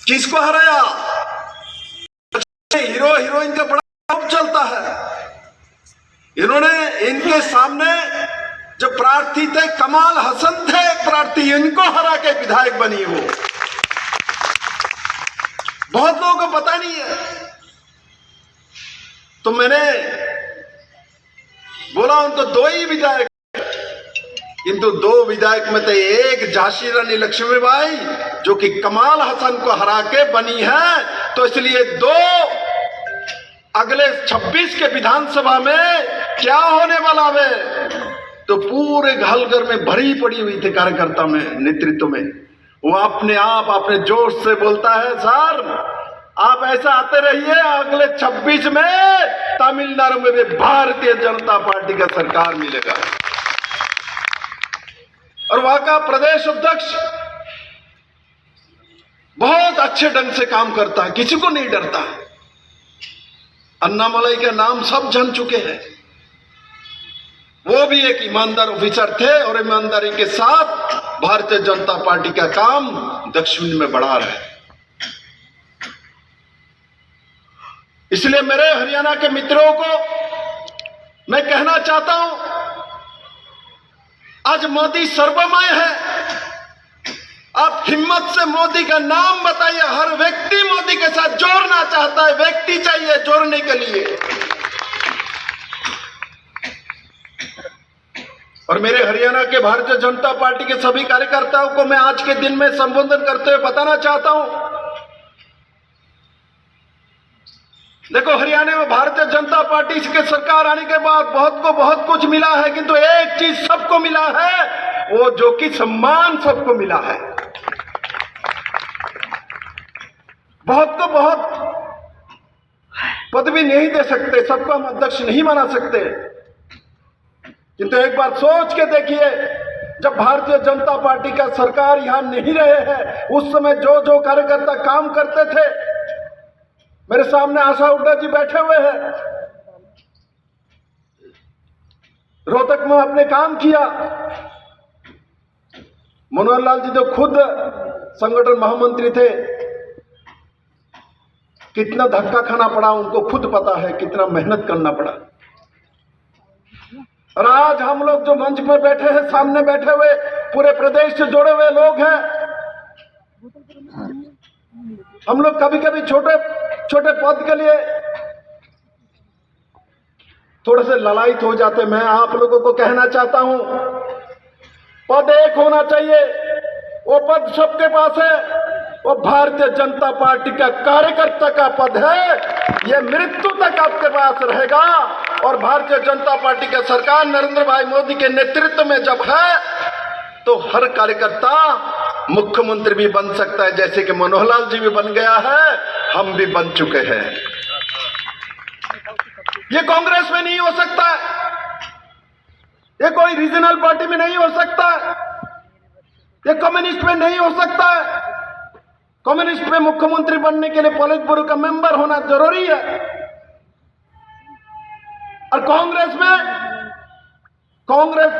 किसको हराया? Hero heroine का बड़ा चलता है। इन्होंने इनके सामने जो प्रार्थी थे, कमाल हसन थे प्रार्थी, इनको हरा के विधायक बनी वो। बहुत लोगों को पता नहीं है। तो मैंने बोला उनको दो ही विधायक, किंतु दो विधायक में तो एक झांसी रानी लक्ष्मीबाई जो कि कमाल हसन को हरा के बनी है, तो इसलिए दो अगले 26 के विधानसभा में क्या होने वाला है, तो पूरे हलगर में भरी पड़ी हुई थी कार्यकर्ता में, नेतृत्व में। वो अपने आप अपने जोश से बोलता है, सर आप ऐसा आते रहिए, अगले 26 में तमिलनाडु में भी भारतीय जनता पार्टी का सरकार मिलेगा। और वहां का प्रदेश अध्यक्ष बहुत अच्छे ढंग से काम करता है, किसी को नहीं डरता। अन्नामलाई का नाम सब जान चुके हैं। वो भी एक ईमानदार ऑफिसर थे और ईमानदारी के साथ भारतीय जनता पार्टी का काम दक्षिण में बढ़ा रहे। इसलिए मेरे हरियाणा के मित्रों को मैं कहना चाहता हूं, आज मोदी सर्वमय है। आप हिम्मत से मोदी का नाम बताइए। हर व्यक्ति मोदी के साथ जोड़ना चाहता है, व्यक्ति चाहिए जोड़ने के लिए। और मेरे हरियाणा के भारतीय जनता पार्टी के सभी कार्यकर्ताओं को मैं आज के दिन में संबोधन करते हुए बताना चाहता हूं, देखो हरियाणा में भारतीय जनता पार्टी के सरकार आने के बाद बहुत कुछ मिला है, किंतु एक चीज सबको मिला है, वो जो कि सम्मान सबको मिला है। बहुत पदवी नहीं दे सकते, सबको हम अध्यक्ष नहीं बना सकते, किंतु एक बार सोच के देखिए, जब भारतीय जनता पार्टी का सरकार यहां नहीं रहे हैं, उस समय जो जो कार्यकर्ता काम करते थे, मेरे सामने आशा हुड्डा जी बैठे हुए हैं, रोहतक में आपने काम किया। मनोहर लाल जी जो खुद संगठन महामंत्री थे, कितना धक्का खाना पड़ा उनको खुद पता है, कितना मेहनत करना पड़ा। और आज हम लोग जो मंच पर बैठे हैं, सामने बैठे हुए पूरे प्रदेश से जुड़े हुए लोग हैं, हम लोग कभी कभी छोटे पद के लिए थोड़े से ललायित हो जाते। मैं आप लोगों को कहना चाहता हूं, पद एक होना चाहिए, वो पद सबके पास है, वो भारतीय जनता पार्टी का कार्यकर्ता का पद है, ये मृत्यु तक आपके पास रहेगा। और भारतीय जनता पार्टी का सरकार नरेंद्र भाई मोदी के नेतृत्व में जब है, तो हर कार्यकर्ता मुख्यमंत्री भी बन सकता है, जैसे कि मनोहर लाल जी भी बन गया है, हम भी बन चुके हैं। ये कांग्रेस में नहीं हो सकता है, ये कोई रीजनल पार्टी में नहीं हो सकता है, ये कम्युनिस्ट में नहीं हो सकता है। कम्युनिस्ट में मुख्यमंत्री बनने के लिए पॉलिट ब्यूरो का मेंबर होना जरूरी है, और कांग्रेस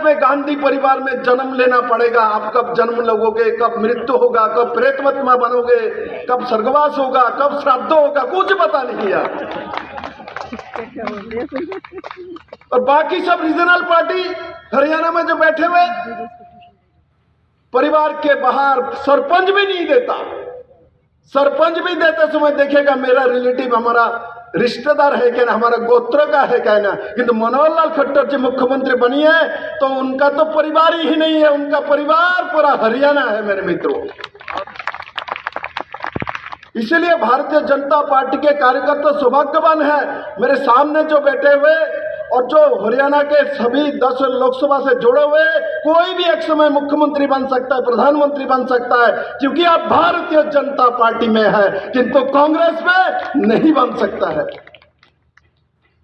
में गांधी परिवार में जन्म लेना पड़ेगा। आप कब जन्म लोगे, कब मृत्यु होगा, कब प्रेतवत्मा बनोगे, कब स्वर्गवास होगा, कब श्राद्ध होगा, कुछ पता नहीं है। और बाकी सब रीजनल पार्टी हरियाणा में जो बैठे हुए, परिवार के बाहर सरपंच भी नहीं देता। सरपंच भी देते समय देखेगा मेरा रिलेटिव, हमारा रिश्तेदार है क्या ना, हमारा गोत्र का है क्या ना। किंतु मनोहर लाल खट्टर जी मुख्यमंत्री बनी है, तो उनका तो परिवार ही नहीं है, उनका परिवार पूरा हरियाणा है मेरे मित्रों। इसीलिए भारतीय जनता पार्टी के कार्यकर्ता सौभाग्यवान है, मेरे सामने जो बैठे हुए और जो हरियाणा के सभी 10 लोकसभा से जुड़े हुए, कोई भी एक समय मुख्यमंत्री बन सकता है, प्रधानमंत्री बन सकता है, क्योंकि आप भारतीय जनता पार्टी में है, किंतु कांग्रेस में नहीं बन सकता है।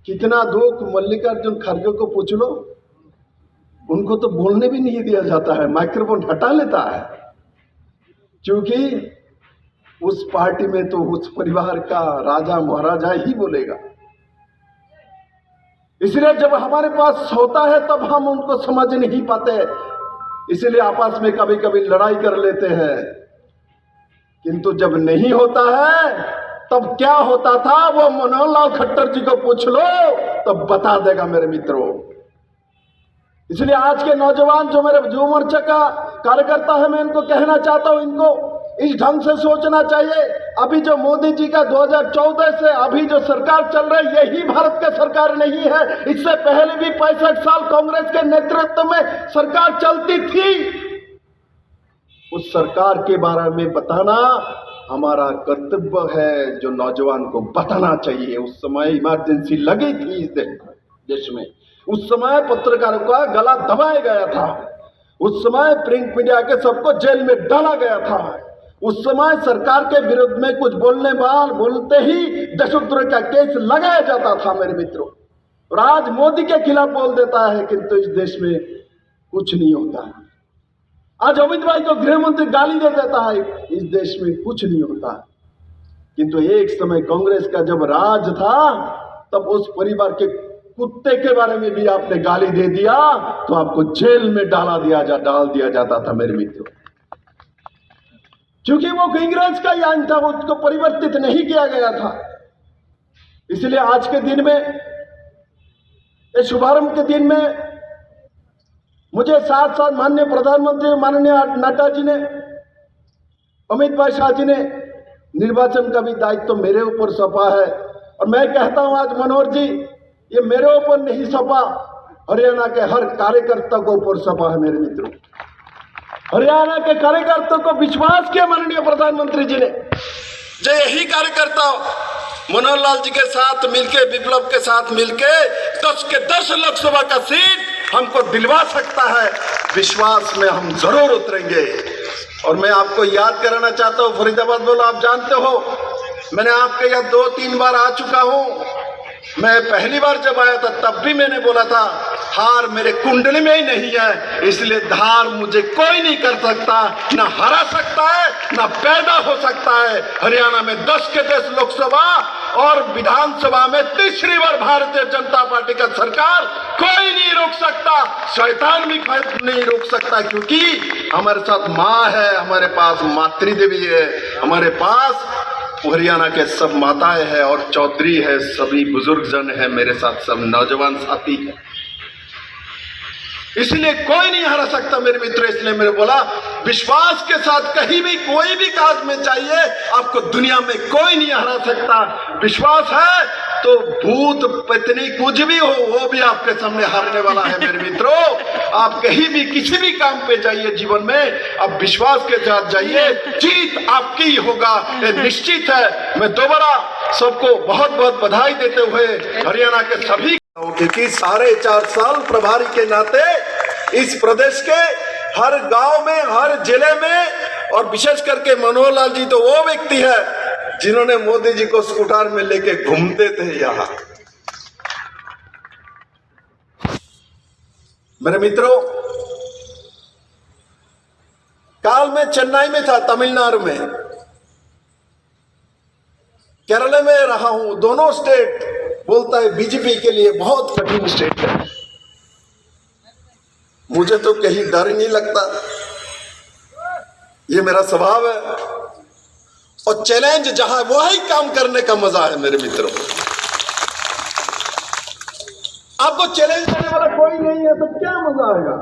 कितना दुख मल्लिकार्जुन खड़गे को पूछ लो, उनको तो बोलने भी नहीं दिया जाता है, माइक्रोफोन हटा लेता है, क्योंकि उस पार्टी में तो उस परिवार का राजा महाराजा ही बोलेगा। इसलिए जब हमारे पास होता है तब हम उनको समझ नहीं पाते, इसलिए आपस में कभी कभी लड़ाई कर लेते हैं। किंतु जब नहीं होता है तब क्या होता था वो मनोहर लाल खट्टर जी को पूछ लो तब बता देगा मेरे मित्रों। इसलिए आज के नौजवान जो मेरे युवा मोर्चा का कार्यकर्ता है, मैं इनको कहना चाहता हूं, इनको इस ढंग से सोचना चाहिए। अभी जो मोदी जी का 2014 से अभी जो सरकार चल रही है, यही भारत की सरकार नहीं है। इससे पहले भी 65 साल कांग्रेस के नेतृत्व में सरकार चलती थी। उस सरकार के बारे में बताना हमारा कर्तव्य है, जो नौजवान को बताना चाहिए। उस समय इमरजेंसी लगी थी इस देश में, उस समय पत्रकारों का गला दबाया गया था, उस समय प्रिंट मीडिया के सबको जेल में डाला गया था, उस समय सरकार के विरुद्ध में कुछ बोलते ही देशद्रोह का केस लगाया जाता था मेरे मित्रों। और आज मोदी के खिलाफ बोल देता है किंतु इस देश में कुछ नहीं होता है। आज अमित भाई को गृह मंत्री गाली दे देता है, इस देश में कुछ नहीं होता। किंतु एक समय कांग्रेस का जब राज था तब उस परिवार के कुत्ते के बारे में भी आपने गाली दे दिया तो आपको जेल में डाल दिया जाता था मेरे मित्रों। क्योंकि वो कांग्रेस का आईन था, उसको परिवर्तित नहीं किया गया था। इसलिए आज के दिन में, इस शुभारंभ के दिन में, मुझे साथ साथ माननीय प्रधानमंत्री माननीय नड्डा जी ने, अमित भाई शाह जी ने निर्वाचन का भी दायित्व तो मेरे ऊपर सौंपा है। और मैं कहता हूं आज मनोहर जी, ये मेरे ऊपर नहीं सौंपा, हरियाणा के हर कार्यकर्ता को ऊपर सौंपा है मेरे मित्रों। हरियाणा के कार्यकर्ताओं को विश्वास किया माननीय प्रधानमंत्री जी ने, जो यही कार्यकर्ता मनोहर लाल जी के साथ मिलके, विप्लव के साथ मिलके 10 के 10 लोकसभा का सीट हमको दिलवा सकता है। विश्वास में हम जरूर उतरेंगे। और मैं आपको याद कराना चाहता हूँ, फरीदाबाद बोलो, आप जानते हो मैंने आपके यहाँ 2-3 बार आ चुका हूँ। मैं पहली बार जब आया था तब भी मैंने बोला था हार मेरे कुंडली में ही नहीं है, इसलिए धार मुझे कोई नहीं कर सकता, ना हरा सकता है ना पैदा हो सकता है। हरियाणा में 10 के 10 लोकसभा और विधानसभा में तीसरी बार भारतीय जनता पार्टी का सरकार कोई नहीं रोक सकता, शैतान भी नहीं रोक सकता, क्योंकि हमारे साथ माँ है, हमारे पास मातृदेवी है, हमारे पास हरियाणा के सब माताएं हैं और चौधरी है, सभी बुजुर्ग जन है, मेरे साथ सब नौजवान साथी है। इसलिए कोई नहीं हरा सकता मेरे मित्र। इसलिए मैंने बोला विश्वास के साथ कहीं भी कोई भी काज में चाहिए, आपको दुनिया में कोई नहीं हरा सकता। विश्वास है तो भूत पत्नी कुछ भी हो वो भी आपके सामने हारने वाला है मेरे मित्रों। आप कहीं भी किसी भी काम पे जाइए जीवन में, आप विश्वास के साथ जाइए, जीत आपकी ही होगा, ये निश्चित है। मैं दोबारा सबको बहुत बहुत बधाई देते हुए हरियाणा के सभी, क्योंकि 4.5 साल प्रभारी के नाते इस प्रदेश के हर गांव में, हर जिले में, और विशेष करके मनोहर लाल जी तो वो व्यक्ति है जिन्होंने मोदी जी को स्कूटर में लेके घूमते थे यहाँ। मेरे मित्रों, काल में चेन्नई में था, तमिलनाडु में, केरल में रहा हूं। दोनों स्टेट बोलता है बीजेपी के लिए बहुत कठिन स्टेट है। मुझे तो कहीं डर ही नहीं लगता, ये मेरा स्वभाव है। और चैलेंज जहां वही काम करने का मजा है मेरे मित्रों। आपको चैलेंज करने वाला कोई नहीं है तो क्या मजा आएगा।